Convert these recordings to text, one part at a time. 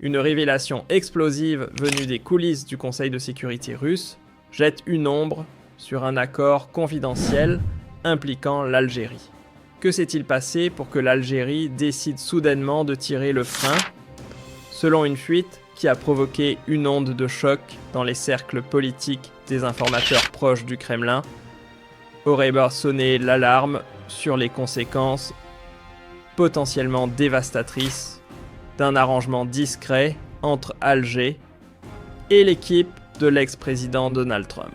Une révélation explosive venue des coulisses du Conseil de sécurité russe jette une ombre sur un accord confidentiel impliquant l'Algérie. Que s'est-il passé pour que l'Algérie décide soudainement de tirer le frein, selon une fuite qui a provoqué une onde de choc dans les cercles politiques des informateurs proches du Kremlin, aurait sonné l'alarme sur les conséquences potentiellement dévastatrices d'un arrangement discret entre Alger et l'équipe de l'ex-président Donald Trump.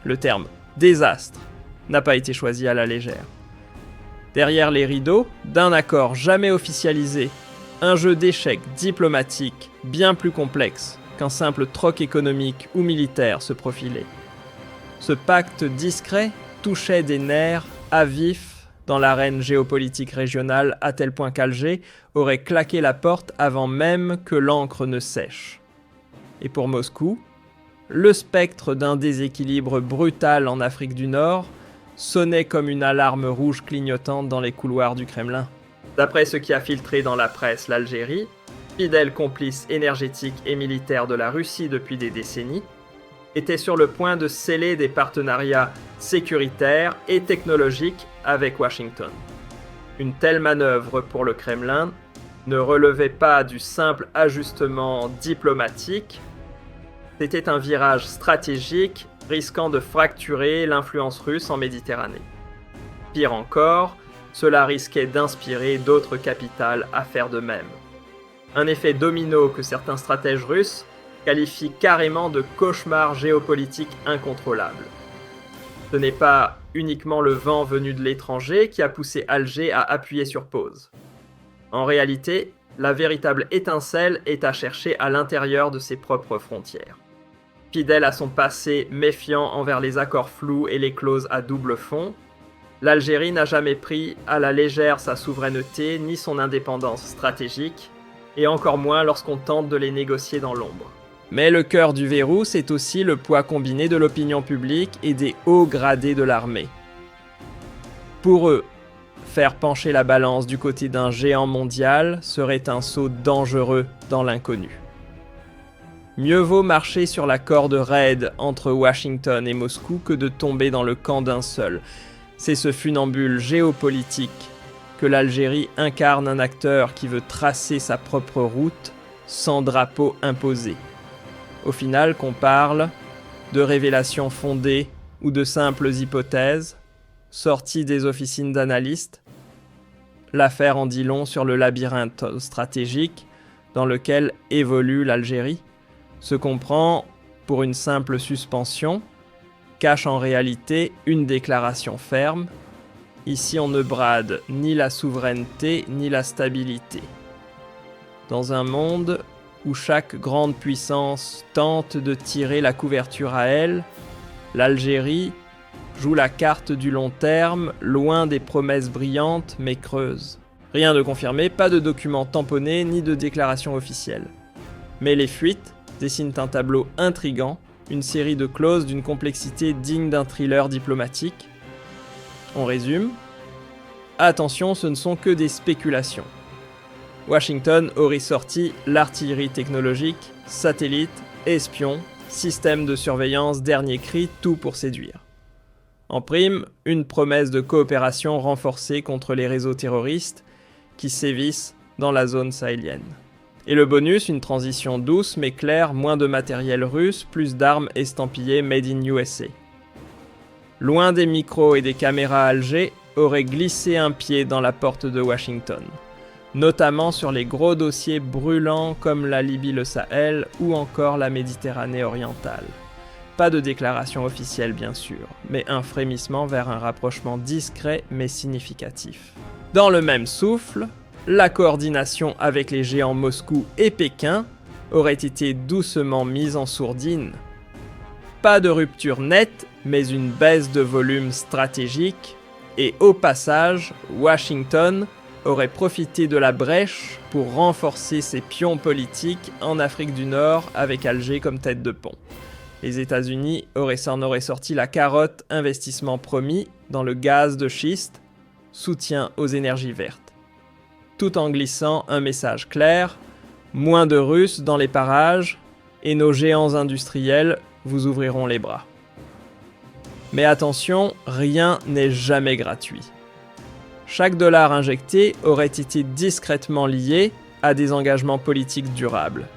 Le terme « désastre » n'a pas été choisi à la légère. Derrière les rideaux d'un accord jamais officialisé, un jeu d'échecs diplomatique bien plus complexe qu'un simple troc économique ou militaire se profilait. Ce pacte discret touchait des nerfs à vif dans l'arène géopolitique régionale à tel point qu'Alger aurait claqué la porte avant même que l'encre ne sèche. Et pour Moscou, le spectre d'un déséquilibre brutal en Afrique du Nord sonnait comme une alarme rouge clignotante dans les couloirs du Kremlin. D'après ce qui a filtré dans la presse, l'Algérie, fidèle complice énergétique et militaire de la Russie depuis des décennies, était sur le point de sceller des partenariats sécuritaires et technologiques avec Washington. Une telle manœuvre pour le Kremlin ne relevait pas du simple ajustement diplomatique, c'était un virage stratégique risquant de fracturer l'influence russe en Méditerranée. Pire encore, cela risquait d'inspirer d'autres capitales à faire de même. Un effet domino que certains stratèges russes qualifient carrément de cauchemar géopolitique incontrôlable. Ce n'est pas uniquement le vent venu de l'étranger qui a poussé Alger à appuyer sur pause. En réalité, la véritable étincelle est à chercher à l'intérieur de ses propres frontières. Fidèle à son passé méfiant envers les accords flous et les clauses à double fond, l'Algérie n'a jamais pris à la légère sa souveraineté ni son indépendance stratégique, et encore moins lorsqu'on tente de les négocier dans l'ombre. Mais le cœur du verrou, c'est aussi le poids combiné de l'opinion publique et des hauts gradés de l'armée. Pour eux, faire pencher la balance du côté d'un géant mondial serait un saut dangereux dans l'inconnu. Mieux vaut marcher sur la corde raide entre Washington et Moscou que de tomber dans le camp d'un seul. C'est ce funambule géopolitique que l'Algérie incarne un acteur qui veut tracer sa propre route sans drapeau imposé. Au final, qu'on parle de révélations fondées ou de simples hypothèses, sorties des officines d'analystes, l'affaire en dit long sur le labyrinthe stratégique dans lequel évolue l'Algérie. Ce qu'on prend pour une simple suspension cache en réalité une déclaration ferme. Ici, on ne brade ni la souveraineté ni la stabilité. Dans un monde où chaque grande puissance tente de tirer la couverture à elle, l'Algérie joue la carte du long terme, loin des promesses brillantes mais creuses. Rien de confirmé, pas de documents tamponnés ni de déclarations officielles. Mais les fuites dessinent un tableau intrigant, une série de clauses d'une complexité digne d'un thriller diplomatique. On résume. Attention, ce ne sont que des spéculations. Washington aurait sorti l'artillerie technologique, satellites, espions, systèmes de surveillance, dernier cri, tout pour séduire. En prime, une promesse de coopération renforcée contre les réseaux terroristes qui sévissent dans la zone sahélienne. Et le bonus, une transition douce mais claire, moins de matériel russe, plus d'armes estampillées Made in USA. Loin des micros et des caméras, Alger aurait glissé un pied dans la porte de Washington, notamment sur les gros dossiers brûlants comme la Libye, le Sahel ou encore la Méditerranée orientale. Pas de déclaration officielle bien sûr, mais un frémissement vers un rapprochement discret mais significatif. Dans le même souffle, la coordination avec les géants Moscou et Pékin aurait été doucement mise en sourdine. Pas de rupture nette, mais une baisse de volume stratégique, et au passage, Washington aurait profité de la brèche pour renforcer ses pions politiques en Afrique du Nord avec Alger comme tête de pont. Les États-Unis s'en auraient sorti la carotte investissement promis dans le gaz de schiste, soutien aux énergies vertes, tout en glissant un message clair: Moins de Russes dans les parages, et nos géants industriels vous ouvriront les bras. Mais attention, rien n'est jamais gratuit. Chaque dollar injecté aurait été discrètement lié à des engagements politiques durables.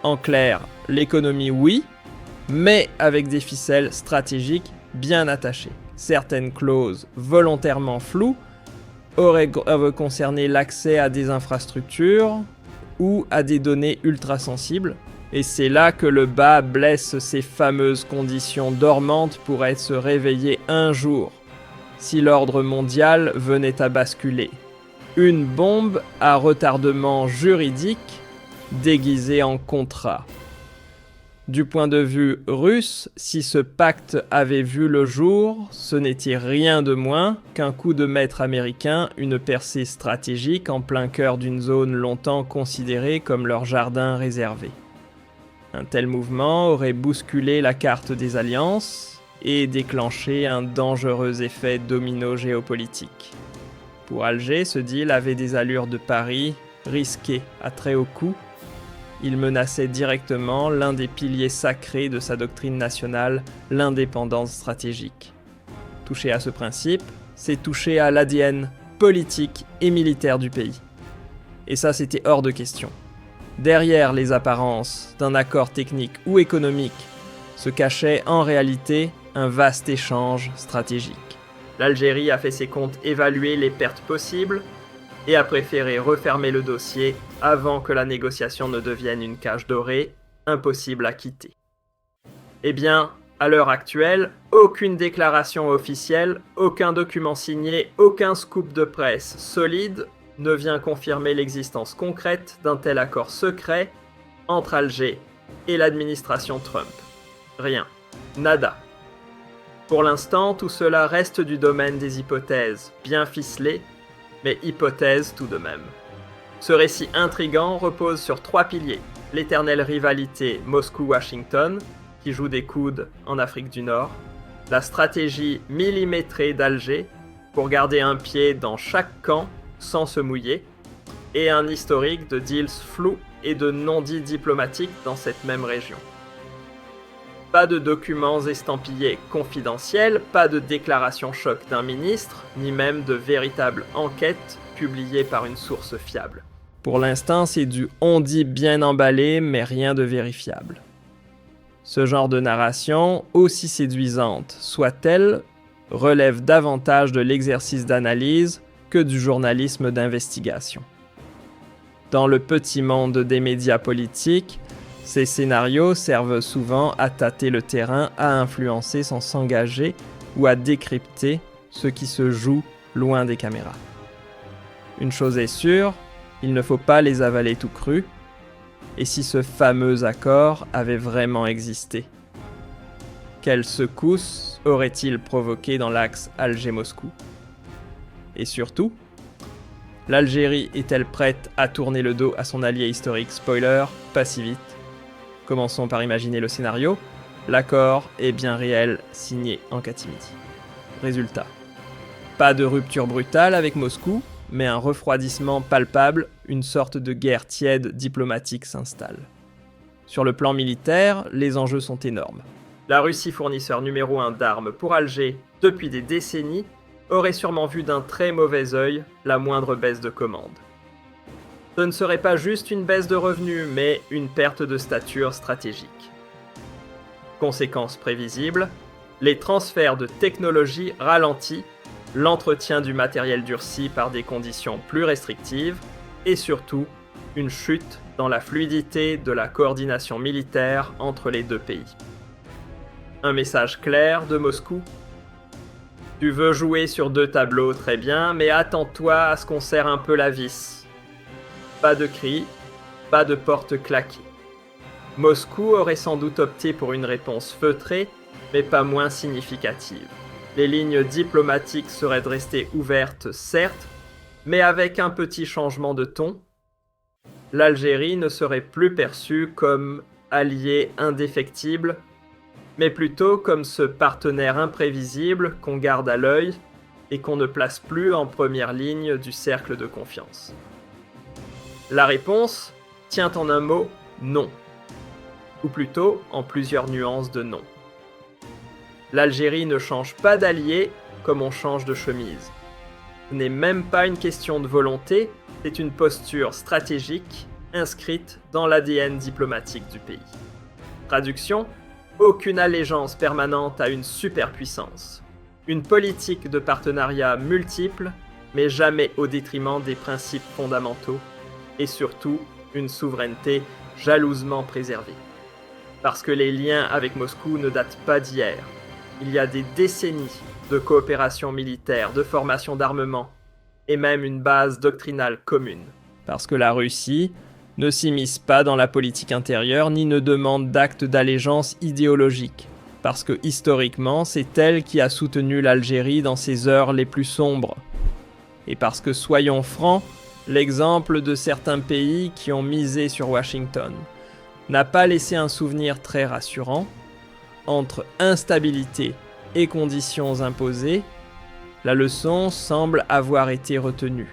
En clair, l'économie oui, mais avec des ficelles stratégiques bien attachées. Certaines clauses volontairement floues auraient concerné l'accès à des infrastructures ou à des données ultra sensibles, et c'est là que le bas blesse ces fameuses conditions dormantes pourraient se réveiller un jour, si l'ordre mondial venait à basculer. Une bombe à retardement juridique déguisée en contrat. Du point de vue russe, si ce pacte avait vu le jour, ce n'était rien de moins qu'un coup de maître américain, une percée stratégique en plein cœur d'une zone longtemps considérée comme leur jardin réservé. Un tel mouvement aurait bousculé la carte des alliances et déclenché un dangereux effet domino géopolitique. Pour Alger, ce deal avait des allures de pari risqué à très haut coût. Il menaçait directement l'un des piliers sacrés de sa doctrine nationale, l'indépendance stratégique. Toucher à ce principe, c'est toucher à l'ADN politique et militaire du pays. Et ça, c'était hors de question. Derrière les apparences d'un accord technique ou économique se cachait en réalité un vaste échange stratégique. L'Algérie a fait ses comptes évaluer les pertes possibles et a préféré refermer le dossier avant que la négociation ne devienne une cage dorée, impossible à quitter. Eh bien, à l'heure actuelle, aucune déclaration officielle, aucun document signé, aucun scoop de presse solide ne vient confirmer l'existence concrète d'un tel accord secret entre Alger et l'administration Trump. Rien. Nada. Pour l'instant, tout cela reste du domaine des hypothèses, bien ficelées, mais hypothèses tout de même. Ce récit intrigant repose sur 3 piliers. L'éternelle rivalité Moscou-Washington, qui joue des coudes en Afrique du Nord, la stratégie millimétrée d'Alger, pour garder un pied dans chaque camp sans se mouiller, et un historique de deals flous et de non-dits diplomatiques dans cette même région. Pas de documents estampillés confidentiels, pas de déclaration choc d'un ministre, ni même de véritable enquête publiée par une source fiable. Pour l'instant, c'est du on-dit bien emballé, mais rien de vérifiable. Ce genre de narration, aussi séduisante soit-elle, relève davantage de l'exercice d'analyse que du journalisme d'investigation. Dans le petit monde des médias politiques, ces scénarios servent souvent à tâter le terrain, à influencer sans s'engager ou à décrypter ce qui se joue loin des caméras. Une chose est sûre, il ne faut pas les avaler tout crus. Et si ce fameux accord avait vraiment existé? Quelle secousse aurait-il provoqué dans l'axe Alger-Moscou? Et surtout, l'Algérie est-elle prête à tourner le dos à son allié historique? Spoiler, pas si vite. Commençons par imaginer le scénario. L'accord est bien réel, signé en catimini. Résultat. Pas de rupture brutale avec Moscou, mais un refroidissement palpable, une sorte de guerre tiède diplomatique s'installe. Sur le plan militaire, les enjeux sont énormes. La Russie, fournisseur numéro 1 d'armes pour Alger depuis des décennies, aurait sûrement vu d'un très mauvais œil la moindre baisse de commande. Ce ne serait pas juste une baisse de revenus, mais une perte de stature stratégique. Conséquence prévisible, les transferts de technologie ralentis, l'entretien du matériel durci par des conditions plus restrictives, et surtout, une chute dans la fluidité de la coordination militaire entre les deux pays. Un message clair de Moscou. Tu veux jouer sur 2 tableaux, très bien, mais attends-toi à ce qu'on serre un peu la vis. Pas de cris, pas de porte claquée. Moscou aurait sans doute opté pour une réponse feutrée, mais pas moins significative. Les lignes diplomatiques seraient restées ouvertes, certes, mais avec un petit changement de ton. L'Algérie ne serait plus perçue comme allié indéfectible, mais plutôt comme ce partenaire imprévisible qu'on garde à l'œil et qu'on ne place plus en première ligne du cercle de confiance. La réponse tient en un mot non. Ou plutôt en plusieurs nuances de non. L'Algérie ne change pas d'allié comme on change de chemise. Ce n'est même pas une question de volonté, c'est une posture stratégique inscrite dans l'ADN diplomatique du pays. Traduction, aucune allégeance permanente à une superpuissance. Une politique de partenariat multiple, mais jamais au détriment des principes fondamentaux, et surtout une souveraineté jalousement préservée. Parce que les liens avec Moscou ne datent pas d'hier. Il y a des décennies de coopération militaire, de formation d'armement, et même une base doctrinale commune. Parce que la Russie ne s'immisce pas dans la politique intérieure ni ne demande d'actes d'allégeance idéologique. Parce que historiquement, c'est elle qui a soutenu l'Algérie dans ses heures les plus sombres. Et parce que, soyons francs, l'exemple de certains pays qui ont misé sur Washington n'a pas laissé un souvenir très rassurant. Entre instabilité et conditions imposées, la leçon semble avoir été retenue.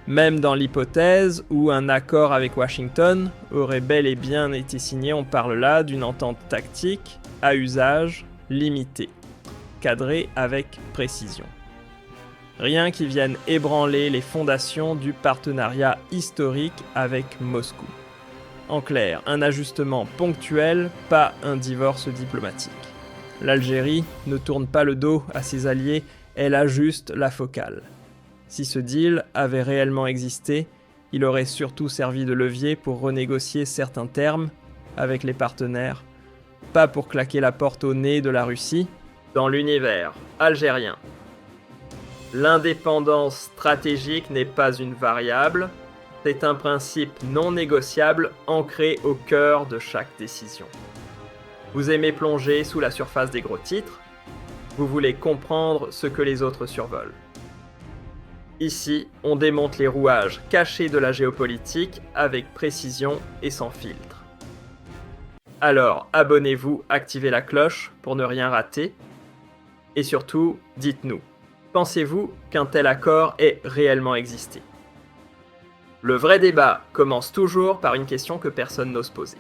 Même dans l'hypothèse où un accord avec Washington aurait bel et bien été signé, on parle là d'une entente tactique à usage limité, cadrée avec précision. Rien qui vienne ébranler les fondations du partenariat historique avec Moscou. En clair, un ajustement ponctuel, pas un divorce diplomatique. L'Algérie ne tourne pas le dos à ses alliés, elle ajuste la focale. Si ce deal avait réellement existé, il aurait surtout servi de levier pour renégocier certains termes avec les partenaires, pas pour claquer la porte au nez de la Russie. Dans l'univers algérien, l'indépendance stratégique n'est pas une variable, c'est un principe non négociable ancré au cœur de chaque décision. Vous aimez plonger sous la surface des gros titres, vous voulez comprendre ce que les autres survolent. Ici, on démonte les rouages cachés de la géopolitique avec précision et sans filtre. Alors, abonnez-vous, activez la cloche pour ne rien rater. Et surtout, dites-nous, pensez-vous qu'un tel accord ait réellement existé ? Le vrai débat commence toujours par une question que personne n'ose poser.